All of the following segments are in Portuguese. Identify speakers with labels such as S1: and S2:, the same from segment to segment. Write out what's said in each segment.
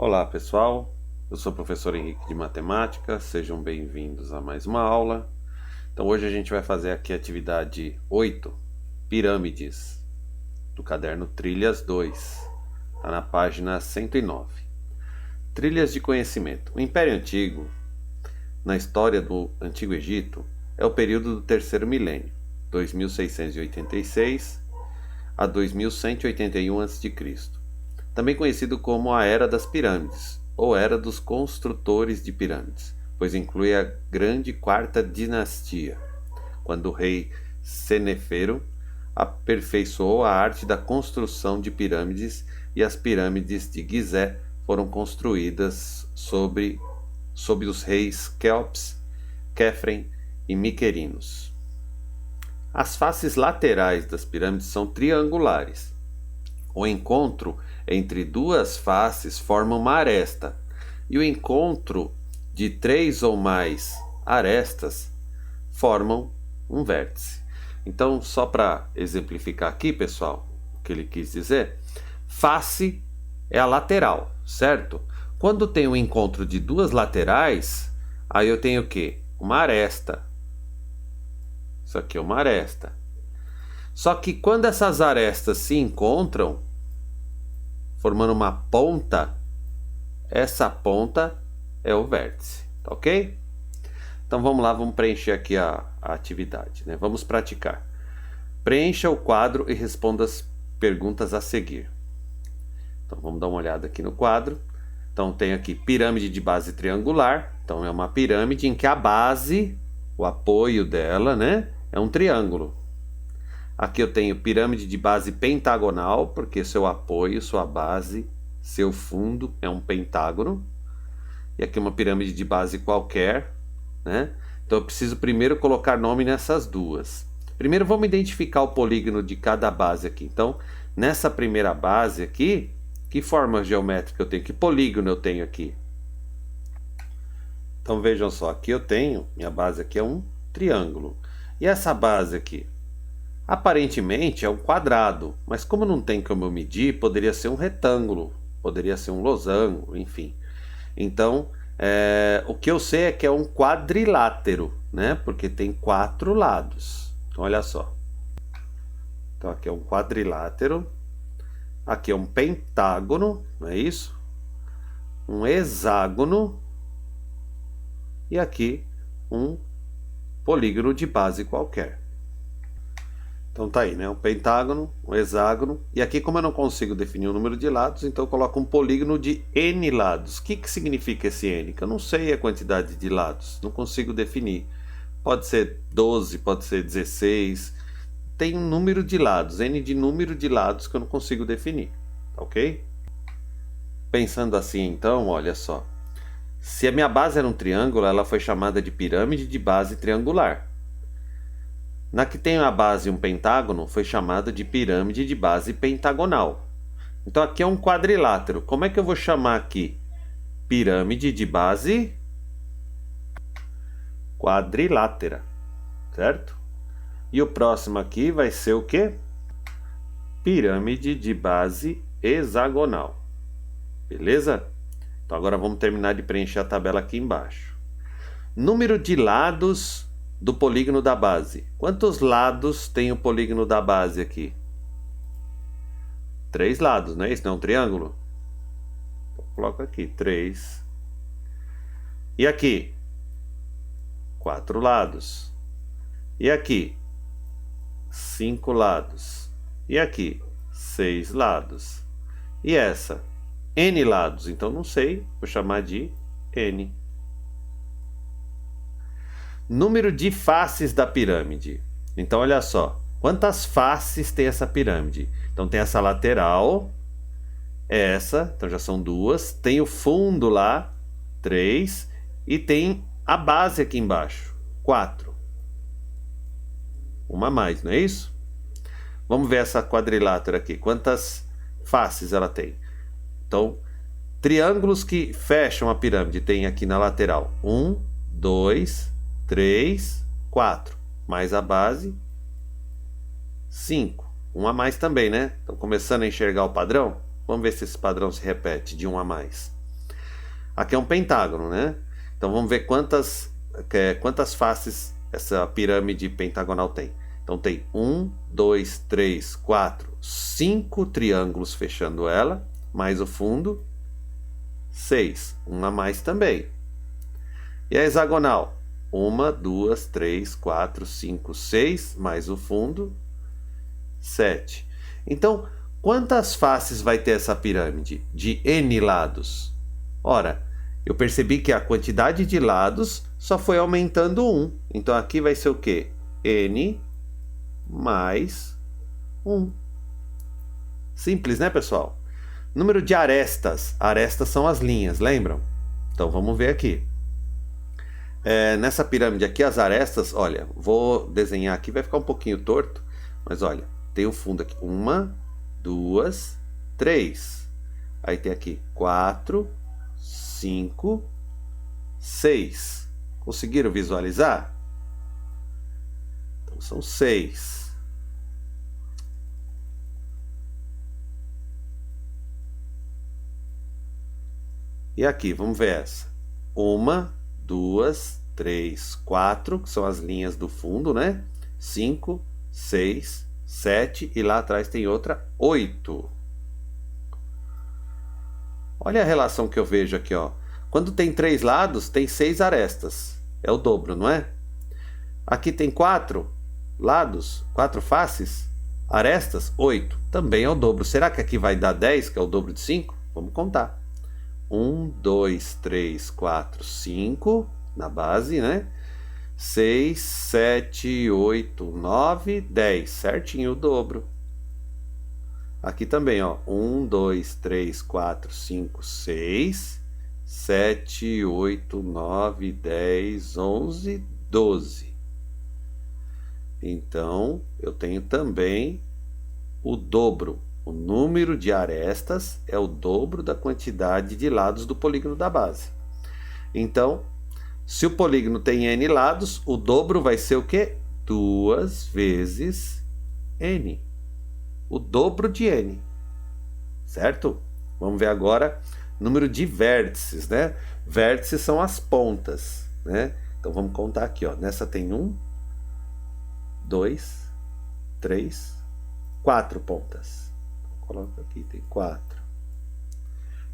S1: Olá pessoal, eu sou o professor Henrique de Matemática, sejam bem-vindos a mais uma aula. Então hoje a gente vai fazer aqui a atividade 8, Pirâmides, do caderno Trilhas 2, está na página 109. Trilhas de conhecimento. O Império Antigo, na história do Antigo Egito, é o período do terceiro milênio, 2686 a 2181 a.C., também conhecido como a Era das Pirâmides, ou Era dos Construtores de Pirâmides, pois inclui a grande quarta dinastia, quando o rei Senéfero aperfeiçoou a arte da construção de pirâmides e as pirâmides de Gizé foram construídas sob os reis Quéops, Quéfren e Miquerinos. As faces laterais das pirâmides são triangulares. O encontro entre duas faces forma uma aresta, e o encontro de três ou mais arestas formam um vértice. Então, só para exemplificar aqui, pessoal, o que ele quis dizer, face é a lateral, certo? Quando tem um encontro de duas laterais, aí eu tenho o quê? Uma aresta. Isso aqui é uma aresta. Só que quando essas arestas se encontram, formando uma ponta, essa ponta é o vértice, tá ok? Então vamos lá, vamos preencher aqui a atividade, né? Vamos praticar. Preencha o quadro e responda as perguntas a seguir. Então vamos dar uma olhada aqui no quadro. Então tem aqui pirâmide de base triangular. Então é uma pirâmide em que a base, o apoio dela, né, é um triângulo. Aqui eu tenho pirâmide de base pentagonal, porque seu apoio, sua base, seu fundo é um pentágono. E aqui uma pirâmide de base qualquer, né? Então eu preciso primeiro colocar nome nessas duas. Primeiro vamos identificar o polígono de cada base aqui. Então, nessa primeira base aqui, que forma geométrica eu tenho? Que polígono eu tenho aqui? Então vejam só, aqui eu tenho, minha base aqui é um triângulo. E essa base aqui? Aparentemente é um quadrado, mas como não tem como eu medir, poderia ser um retângulo, poderia ser um losango, enfim. Então, o que eu sei é que é um quadrilátero, né? Porque tem 4 lados. Então, olha só. Então, aqui é um quadrilátero. Aqui é um pentágono, não é isso? Um hexágono. E aqui um polígono de base qualquer. Então tá aí, né? Um pentágono, um hexágono. E aqui, como eu não consigo definir o número de lados, então eu coloco um polígono de N lados. O que significa esse N? Que eu não sei a quantidade de lados. Não consigo definir. Pode ser 12, pode ser 16. Tem um número de lados. N de número de lados que eu não consigo definir. Ok? Pensando assim, então, olha só. Se a minha base era um triângulo, ela foi chamada de pirâmide de base triangular. Na que tem a base um pentágono, foi chamada de pirâmide de base pentagonal. Então aqui é um quadrilátero. Como é que eu vou chamar aqui? Pirâmide de base quadrilátera, certo? E o próximo aqui vai ser o quê? Pirâmide de base hexagonal. Beleza? Então agora vamos terminar de preencher a tabela aqui embaixo. Número de lados do polígono da base. Quantos lados tem o polígono da base aqui? 3 lados, não é isso? Não é um triângulo? Então, coloco aqui, 3. E aqui? 4 lados. E aqui? 5 lados. E aqui? 6 lados. E essa? N lados. Então não sei, vou chamar de N. Número de faces da pirâmide. Então, olha só. Quantas faces tem essa pirâmide? Então, tem essa lateral. Essa. Então, já são 2. Tem o fundo lá. 3. E tem a base aqui embaixo. 4. Uma a mais, não é isso? Vamos ver essa quadrilátera aqui. Quantas faces ela tem? Então, triângulos que fecham a pirâmide tem aqui na lateral. 1, 2, 3, 4, mais a base, 5. Um a mais também, né? Estão começando a enxergar o padrão? Vamos ver se esse padrão se repete de um a mais. Aqui é um pentágono, né? Então vamos ver quantas faces essa pirâmide pentagonal tem. Então tem 1, 2, 3, 4, 5 triângulos fechando ela, mais o fundo, 6, um a mais também. E a hexagonal? 1, 2, 3, 4, 5, 6, mais o fundo, 7. Então, quantas faces vai ter essa pirâmide? De N lados? Ora, eu percebi que a quantidade de lados só foi aumentando 1. Então aqui vai ser o quê? N mais 1. Simples, né, pessoal? Número de arestas. Arestas são as linhas, lembram? Então vamos ver aqui. Nessa pirâmide aqui, as arestas, olha, vou desenhar aqui, vai ficar um pouquinho torto, mas olha, tem o fundo aqui. 1, 2, 3. Aí tem aqui 4, 5, 6. Conseguiram visualizar? Então são 6. E aqui, vamos ver essa. 1, 2, 3, 4, que são as linhas do fundo, né? 5, 6, 7 e lá atrás tem outra 8. Olha a relação que eu vejo aqui, ó. Quando tem 3 lados, tem 6 arestas. É o dobro, não é? Aqui tem 4 lados, 4 faces, arestas, 8. Também é o dobro. Será que aqui vai dar 10, que é o dobro de 5? Vamos contar. 1, 2, 3, 4, 5 na base, né? 6, 7, 8, 9, 10. Certinho o dobro. Aqui também, ó. 1, 2, 3, 4, 5, 6, 7, 8, 9, 10, 11, 12. Então, eu tenho também o dobro. O número de arestas é o dobro da quantidade de lados do polígono da base. Então, se o polígono tem N lados, o dobro vai ser o quê? 2 vezes N. O dobro de N. Certo? Vamos ver agora o número de vértices, né? Vértices são as pontas, né? Então vamos contar aqui, ó. Nessa tem 1, 2, 3, 4 pontas. Coloca aqui, tem 4.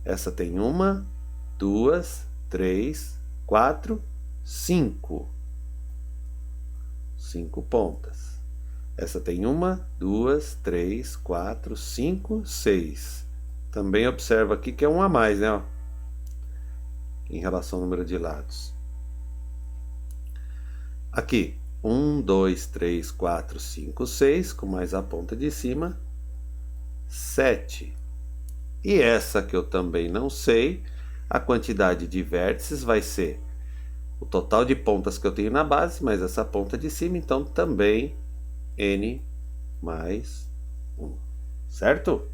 S1: Essa tem 1, 2, 3, 4, 5. 5 pontas. Essa tem 1, 2, 3, 4, 5, 6. Também observa aqui que é um a mais, né? Ó, em relação ao número de lados. Aqui, 1, 2, 3, 4, 5, 6, com mais a ponta de cima, 7. E essa que eu também não sei, a quantidade de vértices vai ser o total de pontas que eu tenho na base, mais essa ponta de cima, então também N mais 1. Certo?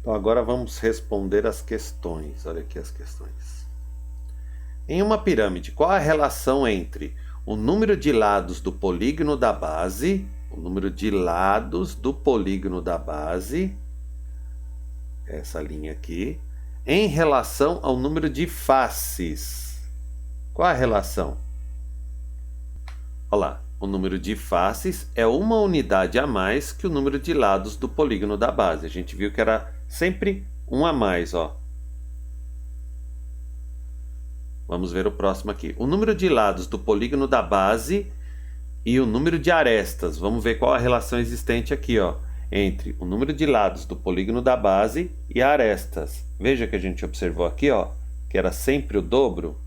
S1: Então agora vamos responder as questões. Olha aqui as questões. Em uma pirâmide, qual a relação entre o número de lados do polígono da base, essa linha aqui, em relação ao número de faces? Qual a relação? Olha lá, o número de faces é uma unidade a mais que o número de lados do polígono da base. A gente viu que era sempre um a mais, ó. Vamos ver o próximo aqui. O número de lados do polígono da base e o número de arestas. Vamos ver qual a relação existente aqui, ó, entre o número de lados do polígono da base e arestas. Veja que a gente observou aqui, ó, que era sempre o dobro.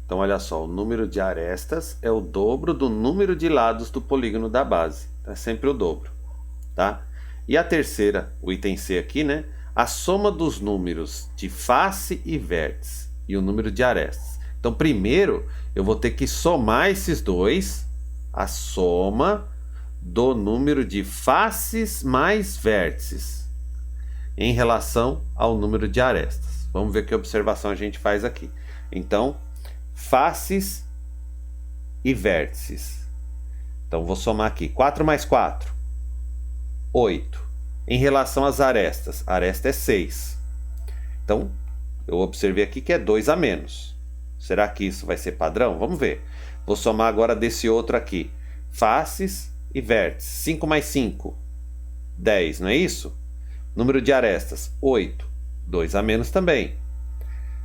S1: Então, olha só, o número de arestas é o dobro do número de lados do polígono da base. Então, é sempre o dobro, tá? E a terceira, o item C aqui, né? A soma dos números de face e vértice e o número de arestas. Então, primeiro, eu vou ter que somar esses dois, a soma do número de faces mais vértices em relação ao número de arestas. Vamos ver que observação a gente faz aqui. Então, faces e vértices. Então, vou somar aqui. 4 mais 4, 8. Em relação às arestas, a aresta é 6. Então, eu observei aqui que é 2 a menos. Será que isso vai ser padrão? Vamos ver. Vou somar agora desse outro aqui. Faces e vértices. 5 mais 5, 10, não é isso? Número de arestas, 8. 2 a menos também.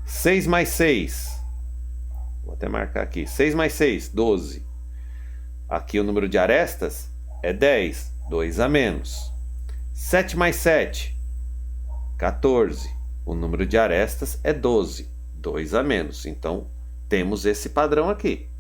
S1: 6 mais 6. Vou até marcar aqui. 6 mais 6, 12. Aqui o número de arestas é 10. 2 a menos. 7 mais 7, 14. O número de arestas é 12. 2 a menos. Então, temos esse padrão aqui.